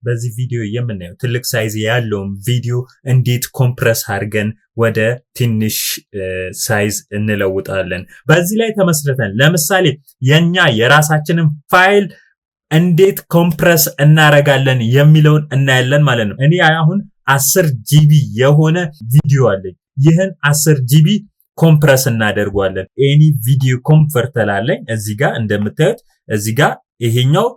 በዚህ ቪዲዮ የምናየው ትልቅ ሳይዝ ያለውን ቪዲዮ እንዴት ኮምፕረስ አድርገን ወደ ትንሽ ሳይዝ እንለውጣለን። በዚህ ላይ ተመስርተን ለምሳሌ የራሳችንን ፋይል እንዴት ኮምፕረስ እናረጋለን የሚለውን እናያለን ማለት ነው። እኔ አሁን 10 ጂቢ የሆነ ቪዲዮ አለኝ። ይህን 10 ጂቢ ኮምፕረስ እናደርጓለን። ኤኒ ቪዲዮ ኮንቨርተር አለኝ እዚህ ጋር እንደምታዩት እዚህ ጋር ይሄኛው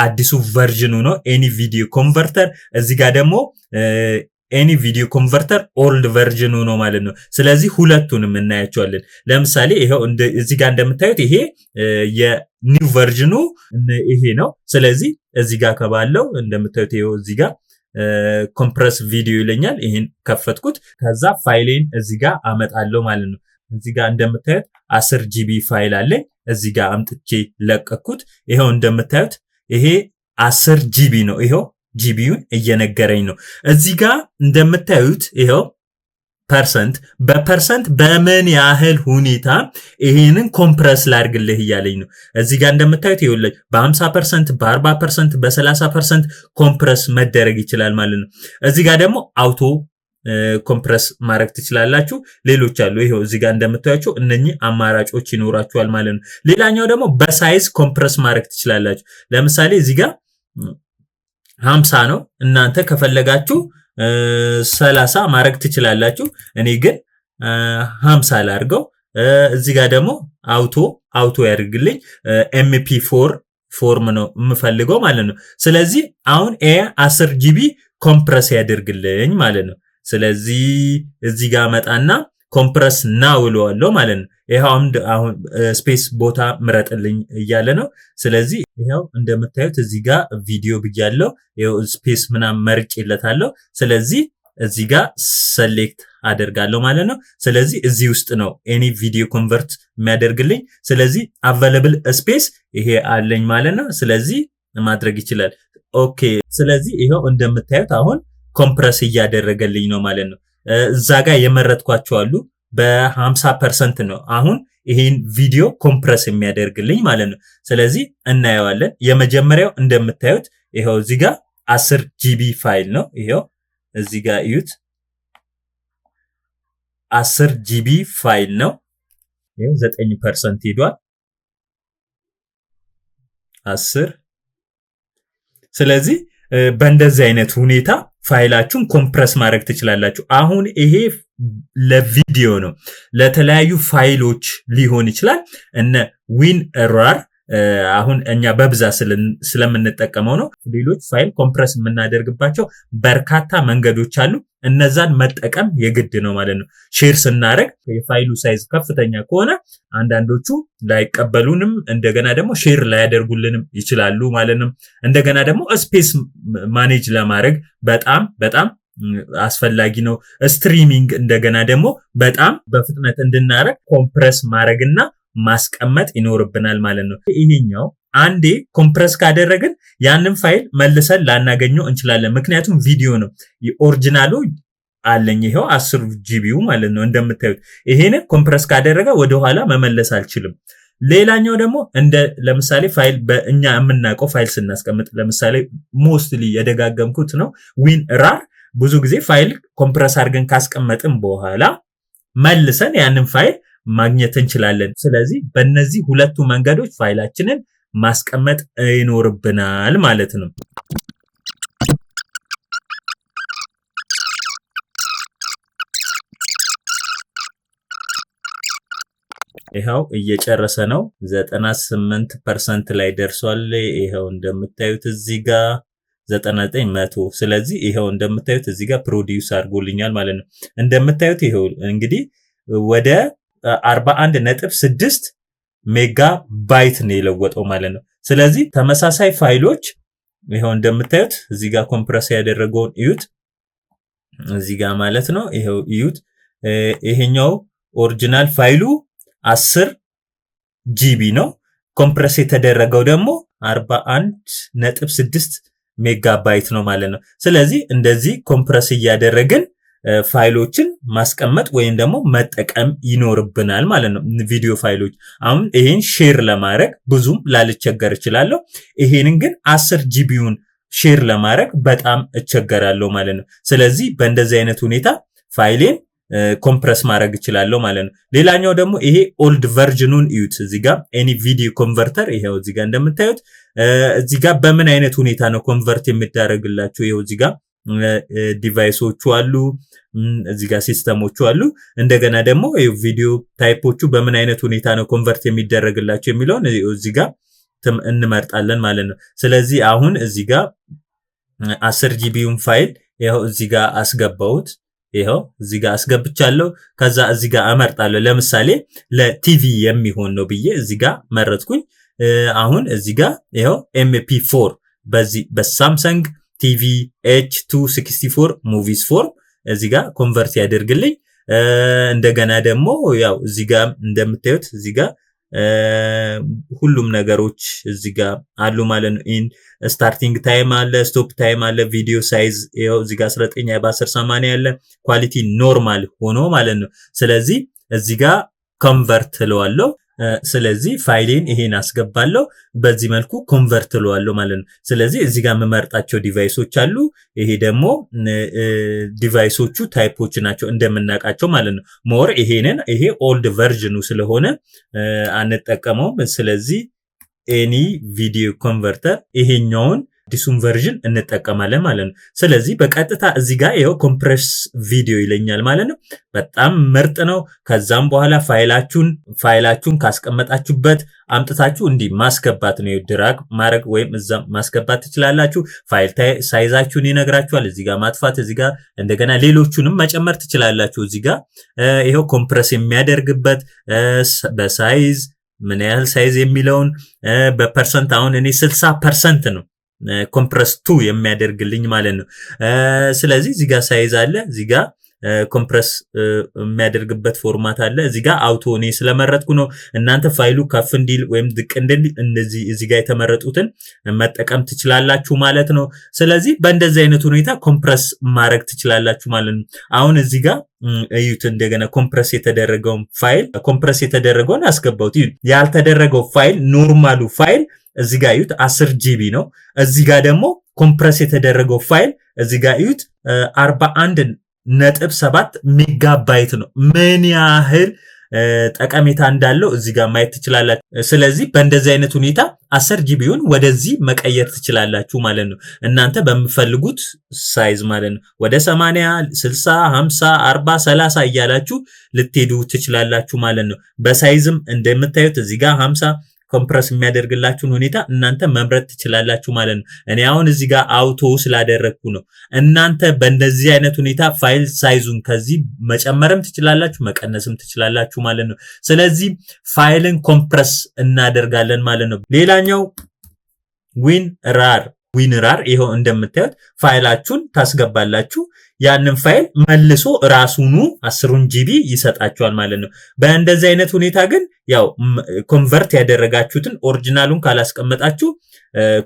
አዲሱ ቨርዥኑ ነው ኤኒ ቪዲዮ ኮንቨርተር። እዚህ ጋር ደግሞ ኤኒ ቪዲዮ ኮንቨርተር ኦልድ ቨርዥኑ ነው ማለት ነው። ስለዚህ ሁለቱንም እናያቸዋለን። ለምሳሌ ይሄው እዚህ ጋር እንደምታዩት ይሄ የኒው ቨርዥኑ ይሄ ነው። ስለዚህ እዚህ ጋር ከባለው እንደምታዩት ይሄው እዚህ ጋር ኮምፕረስ ቪዲዮ ይለኛል። ይሄን ከፈትኩት ከዛ ፋይሌን እዚህ ጋር አመጣለሁ ማለት ነው። እዚህ ጋር እንደምታዩት 10 ጂቢ ፋይል አለኝ። እዚህ ጋር አምጥቼ ለቀኩት። ይሄው እንደምታዩት ይሄ 10 ጂቢ ነው። ይሄው ጂቢውን እየነገረኝ ነው። እዚህ ጋር እንደምታዩት ይሄው በፐርሰንት በምን ያህል ሁኔታ ይሄንን ኮምፕረስ ላድርግልህ እያለኝ ነው። እዚህ ጋር እንደምታዩት ይኸውልህ በ50%፣ በ40%፣ በ30% ኮምፕረስ መደረግ ይችላል ማለት ነው። እዚህ ጋር ደግሞ አውቶ ኮምፕረስ ማድረግ ትችላላችሁ። ሌሎች አሉ። ይሄው እዚህ ጋር እንደምታዩቸው እነኚህ አማራጮች ይኖራችኋል ማለት ነው። ሌላኛው ደግሞ በሳይዝ ኮምፕረስ ማድረግ ትችላላችሁ። ለምሳሌ እዚህ ጋር 50 ነው። እናንተ ከፈለጋችሁ 30 ማድረግ ትችላላችሁ። እኔ ግን 50 ላድርገው። እዚህ ጋር ደግሞ አውቶ ያድርግልኝ። MP4 ፎርም ነው የምፈልገው ማለት ነው። ስለዚህ አሁን 10 ጂቢ ኮምፕረስ ያደርግልኝ ማለት ነው። ስለዚህ እዚህ ጋር መጣና ኮምፕረስ ናው እለዋለሁ ማለት ነው። ይሄው አሁን ስፔስ ቦታ ምረጥልኝ እያለ ነው። ስለዚህ ይሄው እንደምታዩት እዚህ ጋር ቪዲዮ ብያለሁ። ይሄው ስፔስ ምናምን መርጬለታለሁ። ስለዚህ እዚህ ጋር ሰሌክት አደርጋለሁ ማለት ነው። ስለዚህ እዚህ ውስጥ ነው ኤኒ ቪዲዮ ኮንቨርት የሚያደርግልኝ። ስለዚህ አቬለብል ስፔስ ይሄ አለኝ ማለት ነው። ስለዚህ ማድረግ ይችላል። ኦኬ። ስለዚህ ይሄው እንደምታዩት አሁን ኮምፕረስ እያደረገልኝ ነው ማለት ነው። እዛ ጋር የመረጥኳቸው አሉ በ50% ነው አሁን ይሄን ቪዲዮ ኮምፕረስ የሚያደርግልኝ ማለት ነው። ስለዚህ እናየዋለን። የመጀመሪያው እንደምታዩት ይሄው እዚህ ጋር 10 ጂቢ ፋይል ነው። ይሄው እዚህ ጋር እዩት 10 ጂቢ ፋይል ነው። ይሄው 9% ሄዷል 10። ስለዚህ በእንደዚህ አይነት ሁኔታ ፋይላችሁን ኮምፕረስ ማድረግ ትችላላችሁ። አሁን ይሄ ለቪዲዮ ነው። ለተለያዩ ፋይሎች ሊሆን ይችላል። እነ ዊንራር አሁን እኛ በብዛት ስለምንጠቀመው ነው። ሌሎች ፋይል ኮምፕረስ የምናደርግባቸው በርካታ መንገዶች አሉ። እነዛን መጠቀም የግድ ነው ማለት ነው። ሼር ስናደርግ የፋይሉ ሳይዝ ከፍተኛ ከሆነ አንዳንዶቹ ላይቀበሉንም እንደገና ደግሞ ሼር ላያደርጉልንም ይችላሉ ማለት ነው። እንደገና ደግሞ ስፔስ ማኔጅ ለማድረግ በጣም አስፈላጊ ነው። ስትሪሚንግ እንደገና ደግሞ በጣም በፍጥነት እንድናረግ ኮምፕረስ ማድረግና ማስቀመጥ ይኖርብናል ማለት ነው። ይሄኛው አንዴ ኮምፕረስ ካደረግን ያንን ፋይል መልሰን ላናገኘው እንችላለን። ምክንያቱም ቪዲዮ ነው። ኦሪጂናሉ አለኝ ይሄው 10 ጂቢው ማለት ነው። እንደምታዩት ይሄንን ኮምፕረስ ካደረገ ወደ ኋላ መመለስ አልችልም። ሌላኛው ደግሞ ለምሳሌ ፋይል በእኛ የምናውቀው ፋይል ስናስቀምጥ ለምሳሌ ሞስትሊ የደጋገምኩት ነው ዊንራር። ብዙ ጊዜ ፋይል ኮምፕረስ አድርገን ካስቀመጥን በኋላ መልሰን ያንን ፋይል ማግኘት እንችላለን። ስለዚህ በእነዚህ ሁለቱ መንገዶች ፋይላችንን ማስቀመጥ ይኖርብናል ማለት ነው። ይሄው እየጨረሰ ነው። 98% ላይ ደርሷል። ይሄው እንደምታዩት እዚህ ጋር 9900። ስለዚህ ይሄው እንደምታዩት እዚህ ጋር ፕሮዲዩስ አድርጎልኛል ማለት ነው። እንደምታዩት ይሄው እንግዲህ ወደ 41.6 ሜጋ ባይት ነው የለወጠው ማለት ነው። ስለዚህ ተመሳሳይ ፋይሎች ይሄው እንደምታዩት እዚህ ጋር ኮምፕረስ ያደረገውን እዩት እዚህ ጋር ማለት ነው። ይሄው እዩት። ይሄኛው ኦሪጂናል ፋይሉ 10 ጂቢ ነው። ኮምፕረስ የተደረገው ደግሞ 41.6 ሜጋ ባይት ነው ማለት ነው። ስለዚህ እንደዚህ ኮምፕረስ እያደረግን ፋይሎችን ማስቀመጥ ወይም ደግሞ መጠቀም ይኖርብናል ማለት ነው። ቪዲዮ ፋይሎች አሁን ይሄን ሼር ለማድረግ ብዙም ላልቸገር እችላለሁ። ይሄንን ግን 10 ጂቢውን ሼር ለማድረግ በጣም እቸገራለሁ ማለት ነው። ስለዚህ በእንደዚህ አይነት ሁኔታ ፋይሌን ኮምፕረስ ማድረግ እችላለሁ ማለት ነው። ሌላኛው ደግሞ ይሄ ኦልድ ቨርዥኑን እዩት። እዚህ ጋር ኤኒ ቪዲዮ ኮንቨርተር ይሄው እዚህ ጋር እንደምታዩት እዚህ ጋር በምን አይነት ሁኔታ ነው ኮንቨርት የሚደረግላችሁ? ይሄው እዚህ ጋር ዲቫይሶቹ አሉ፣ እዚህ ጋር ሲስተሞቹ አሉ። እንደገና ደግሞ ቪዲዮ ታይፖቹ በምን አይነት ሁኔታ ነው ኮንቨርት የሚደረግላችሁ የሚለውን እዚህ ጋር እንመርጣለን ማለት ነው። ስለዚህ አሁን እዚህ ጋር 10 ጂቢውን ፋይል ይሄው እዚህ ጋር አስገባሁት። ይሄው እዚህ ጋር አስገብቻለሁ። ከዛ እዚህ ጋር አመርጣለሁ። ለምሳሌ ለቲቪ የሚሆን ነው ብዬ እዚህ ጋር መረጥኩኝ። አሁን እዚህ ጋር ይሄው MP4 በዚህ በሳምሰንግ ቲቪ H264 ሙቪስ ፎርም እዚህ ጋር ኮንቨርት ያደርግልኝ። እንደገና ደግሞ ያው እዚህ ጋር እንደምታዩት እዚህ ጋር ሁሉም ነገሮች እዚህ ጋር አሉ ማለት ነው። ኢን ስታርቲንግ ታይም አለ፣ ስቶፕ ታይም አለ፣ ቪዲዮ ሳይዝ ይሄው እዚህ ጋር 19 በ1080 ያለ ኳሊቲ ኖርማል ሆኖ ማለት ነው። ስለዚህ እዚህ ጋር ኮንቨርት እለዋለሁ። ስለዚህ ፋይሌን ይሄን አስገባለሁ፣ በዚህ መልኩ ኮንቨርት እለዋለሁ ማለት ነው። ስለዚህ እዚህ ጋር የምመርጣቸው ዲቫይሶች አሉ። ይሄ ደግሞ ዲቫይሶቹ ታይፖች ናቸው እንደምናውቃቸው ማለት ነው። ሞር ይሄ ኦልድ ቨርዥኑ ስለሆነ አንጠቀመውም። ስለዚህ ኤኒ ቪዲዮ ኮንቨርተር ይሄኛውን አዲሱን ቨርዥን እንጠቀማለን ማለት ነው። ስለዚህ በቀጥታ እዚህ ጋር ይሄው ኮምፕረስ ቪዲዮ ይለኛል ማለት ነው። በጣም ምርጥ ነው። ከዛም በኋላ ፋይላችሁን ካስቀመጣችሁበት አምጥታችሁ እንዲህ ማስገባት ነው። ድራግ ማድረግ ወይም እዛ ማስገባት ትችላላችሁ። ፋይል ሳይዛችሁን ይነግራችኋል። እዚህ ጋር ማጥፋት፣ እዚህ ጋር እንደገና ሌሎቹንም መጨመር ትችላላችሁ። እዚህ ጋር ይሄው ኮምፕረስ የሚያደርግበት በሳይዝ ምን ያህል ሳይዝ የሚለውን በፐርሰንት አሁን እኔ 60% ነው ኮምፕረስ 2 የሚያደርግልኝ ማለት ነው። ስለዚህ እዚህ ጋር ሳይዝ አለ፣ እዚህ ጋር ኮምፕረስ የሚያደርግበት ፎርማት አለ። እዚህ ጋር አውቶ እኔ ስለመረጥኩ ነው። እናንተ ፋይሉ ከፍ እንዲል ወይም ዝቅ እንዲል እንደዚህ እዚህ ጋር የተመረጡትን መጠቀም ትችላላችሁ ማለት ነው። ስለዚህ በእንደዚህ አይነት ሁኔታ ኮምፕረስ ማድረግ ትችላላችሁ ማለት ነው። አሁን እዚህ ጋር እዩት። እንደገና ኮምፕረስ የተደረገውን ፋይል ኮምፕረስ የተደረገውን አስገባሁት። ያልተደረገው ፋይል ኖርማሉ ፋይል እዚህ ጋር እዩት 10 ጂቢ ነው። እዚህ ጋር ደግሞ ኮምፕረስ የተደረገው ፋይል እዚህ ጋር እዩት 41.7 ሜጋባይት ነው። ምን ያህል ጠቀሜታ እንዳለው እዚህ ጋር ማየት ትችላላችሁ። ስለዚህ በእንደዚህ አይነት ሁኔታ 10 ጂቢውን ወደዚህ መቀየር ትችላላችሁ ማለት ነው። እናንተ በምፈልጉት ሳይዝ ማለት ነው። ወደ 80፣ 60፣ 50፣ 40፣ 30 እያላችሁ ልትሄዱ ትችላላችሁ ማለት ነው። በሳይዝም እንደምታዩት እዚህ ጋር 50 ኮምፕረስ የሚያደርግላችሁን ሁኔታ እናንተ መምረጥ ትችላላችሁ ማለት ነው። እኔ አሁን እዚህ ጋር አውቶ ስላደረግኩ ነው። እናንተ በእንደዚህ አይነት ሁኔታ ፋይል ሳይዙን ከዚህ መጨመርም ትችላላችሁ መቀነስም ትችላላችሁ ማለት ነው። ስለዚህ ፋይልን ኮምፕረስ እናደርጋለን ማለት ነው። ሌላኛው ዊንራር ይሄው እንደምታዩት ፋይላችሁን ታስገባላችሁ። ያንን ፋይል መልሶ ራሱኑ 10 ጂቢ ይሰጣችኋል ማለት ነው። በእንደዚህ አይነት ሁኔታ ግን ያው ኮንቨርት ያደረጋችሁትን ኦሪጂናሉን ካላስቀመጣችሁ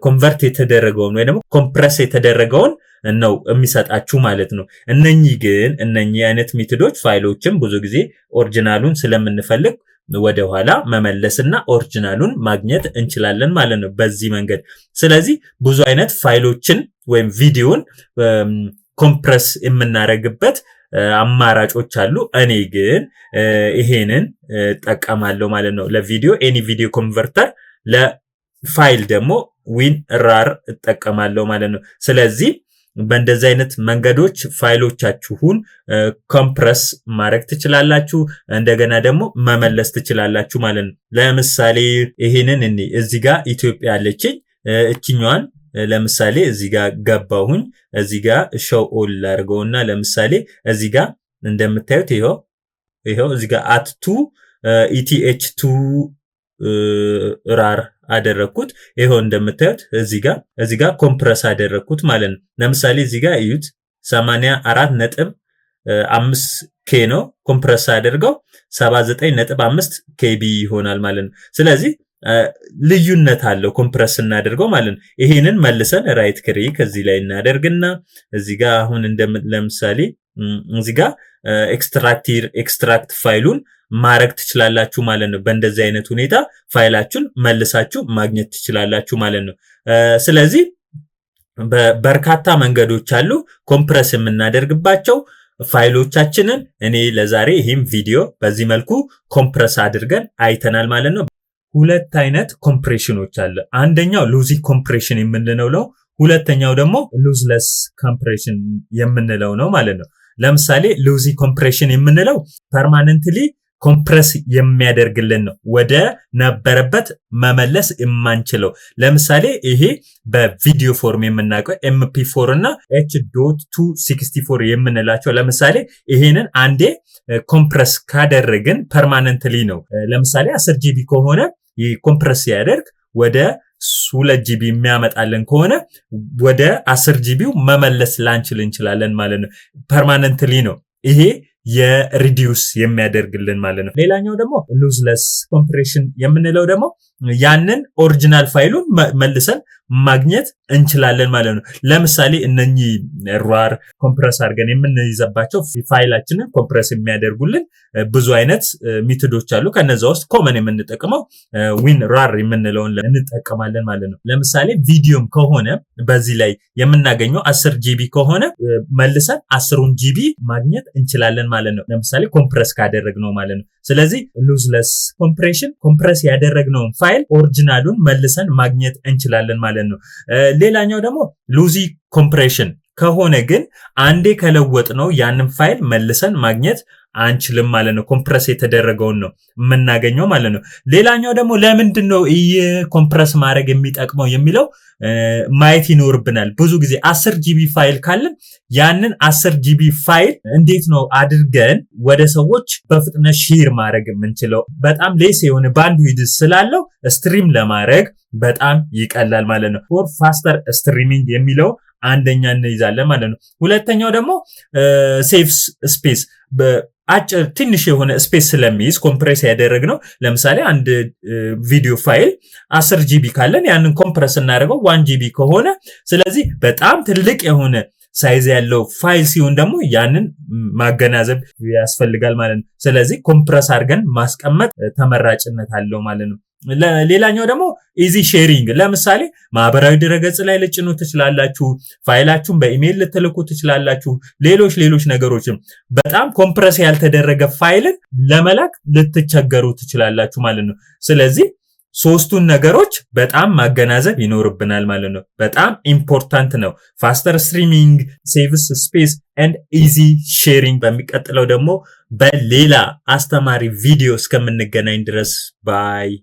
ኮንቨርት የተደረገውን ወይ ደግሞ ኮምፕረስ የተደረገውን ነው የሚሰጣችሁ ማለት ነው። እነኚህ አይነት ሜቶዶች ፋይሎችን ብዙ ጊዜ ኦሪጂናሉን ስለምንፈልግ ወደ ኋላ መመለስና ኦሪጂናሉን ማግኘት እንችላለን ማለት ነው በዚህ መንገድ። ስለዚህ ብዙ አይነት ፋይሎችን ወይም ቪዲዮን ኮምፕረስ የምናደርግበት አማራጮች አሉ። እኔ ግን ይሄንን ጠቀማለሁ ማለት ነው ለቪዲዮ ኤኒ ቪዲዮ ኮንቨርተር፣ ለፋይል ደግሞ ዊንራር እጠቀማለሁ ማለት ነው። ስለዚህ በእንደዚህ አይነት መንገዶች ፋይሎቻችሁን ኮምፕረስ ማድረግ ትችላላችሁ፣ እንደገና ደግሞ መመለስ ትችላላችሁ ማለት ነው። ለምሳሌ ይሄንን እዚህ ጋር ኢትዮጵያ አለችኝ። እችኛዋን ለምሳሌ እዚህ ጋር ገባሁኝ። እዚህ ጋር ሾው ኦል አድርገውና ለምሳሌ እዚህ ጋር እንደምታዩት ይሄው እዚህ ጋር አት2 ETH2 ራር አደረኩት። ይሄው እንደምታዩት እዚህ ጋር ኮምፕረስ አደረኩት ማለት ነው። ለምሳሌ እዚህ ጋር እዩት 84.5 ኬ ነው። ኮምፕረስ አድርገው 79.5 KB ይሆናል ማለት ነው። ስለዚህ ልዩነት አለው ኮምፕረስ እናደርገው ማለት ነው። ይሄንን መልሰን ራይት ክሊክ እዚህ ላይ እናደርግና እዚህ ጋር አሁን ለምሳሌ እዚህ ጋር ኤክስትራክት ፋይሉን ማድረግ ትችላላችሁ ማለት ነው። በእንደዚህ አይነት ሁኔታ ፋይላችሁን መልሳችሁ ማግኘት ትችላላችሁ ማለት ነው። ስለዚህ በርካታ መንገዶች አሉ ኮምፕረስ የምናደርግባቸው ፋይሎቻችንን። እኔ ለዛሬ ይህም ቪዲዮ በዚህ መልኩ ኮምፕረስ አድርገን አይተናል ማለት ነው። ሁለት አይነት ኮምፕሬሽኖች አለ። አንደኛው ሉዚ ኮምፕሬሽን የምንለው ነው። ሁለተኛው ደግሞ ሉዝለስ ኮምፕሬሽን የምንለው ነው ማለት ነው። ለምሳሌ ሉዚ ኮምፕሬሽን የምንለው ፐርማነንትሊ ኮምፕረስ የሚያደርግልን ነው፣ ወደ ነበረበት መመለስ የማንችለው። ለምሳሌ ይሄ በቪዲዮ ፎርም የምናውቀው MP4 እና H.264 የምንላቸው ለምሳሌ ይሄንን አንዴ ኮምፕረስ ካደረግን ፐርማነንትሊ ነው። ለምሳሌ 10 GB ከሆነ ይህ ኮምፕረስ ሲያደርግ ወደ 2 GB የሚያመጣልን ከሆነ ወደ 10 GB መመለስ ላንችል እንችላለን ማለት ነው። ፐርማነንትሊ ነው ይሄ የሪዲዩስ የሚያደርግልን ማለት ነው። ሌላኛው ደግሞ ሉዝለስ ኮምፕሬሽን የምንለው ደግሞ ያንን ኦሪጂናል ፋይሉን መልሰን ማግኘት እንችላለን ማለት ነው። ለምሳሌ እነኚህ ራር ኮምፕረስ አድርገን የምንይዘባቸው ፋይላችንን ኮምፕረስ የሚያደርጉልን ብዙ አይነት ሜቶዶች አሉ። ከነዛ ውስጥ ኮመን የምንጠቀመው ዊን ራር የምንለውን እንጠቀማለን ማለት ነው። ለምሳሌ ቪዲዮም ከሆነ በዚህ ላይ የምናገኘው 10 GB ከሆነ መልሰን 10 GB ማግኘት እንችላለን ማለት ነው። ለምሳሌ ኮምፕረስ ካደረግነው ማለት ነው። ስለዚህ ሉዝለስ ኮምፕሬሽን ኮምፕረስ ያደረግነውን ፋይል ኦሪጂናሉን መልሰን ማግኘት እንችላለን ማለት ነው። ሌላኛው ደግሞ ሉዚ ኮምፕሬሽን ከሆነ ግን አንዴ ከለወጥነው ያንን ፋይል መልሰን ማግኘት አንችልም ማለት ነው። ኮምፕረስ የተደረገውን ነው የምናገኘው ማለት ነው። ሌላኛው ደግሞ ለምንድነው ኮምፕረስ ማድረግ የሚጠቅመው የሚለው ማየት ይኖርብናል። ብዙ ጊዜ 10 GB ፋይል ካለን ያንን 10 GB ፋይል እንዴት ነው አድርገን ወደ ሰዎች በፍጥነት ሼር ማድረግ የምንችለው? በጣም ሌስ የሆነ ባንድዊድዝ ስላለው ስትሪም ለማድረግ በጣም ይቀላል ማለት ነው። ፎር ፋስተር ስትሪሚንግ የሚለው አንደኛ እንይዛለን ማለት ነው። ሁለተኛው ደግሞ ሴቭስ ስፔስ አጭር ትንሽ የሆነ ስፔስ ስለሚይዝ ኮምፕረስ ያደረግነው ለምሳሌ አንድ ቪዲዮ ፋይል 10 GB ካለን ያንን ኮምፕረስ እናደርገው 1 GB ከሆነ ስለዚህ በጣም ትልቅ የሆነ ሳይዝ ያለው ፋይል ሲሆን ደግሞ ያንን ማገናዘብ ያስፈልጋል ማለት ነው። ስለዚህ ኮምፕረስ አድርገን ማስቀመጥ ተመራጭነት አለው ማለት ነው። ሌላኛው ደግሞ ኢዚ ሼሪንግ፣ ለምሳሌ ማህበራዊ ድረገጽ ላይ ልጭኑ ትችላላችሁ፣ ፋይላችሁን በኢሜይል ልትልኩ ትችላላችሁ፣ ሌሎች ነገሮችም በጣም ኮምፕረስ ያልተደረገ ፋይልን ለመላክ ልትቸገሩ ትችላላችሁ ማለት ነው። ስለዚህ ሶስቱን ነገሮች በጣም ማገናዘብ ይኖርብናል ማለት ነው። በጣም ኢምፖርታንት ነው። ፋስተር ስትሪሚንግ፣ ሴቭስ ስፔስ ኤንድ ኢዚ ሼሪንግ። በሚቀጥለው ደግሞ በሌላ አስተማሪ ቪዲዮ እስከምንገናኝ ድረስ ባይ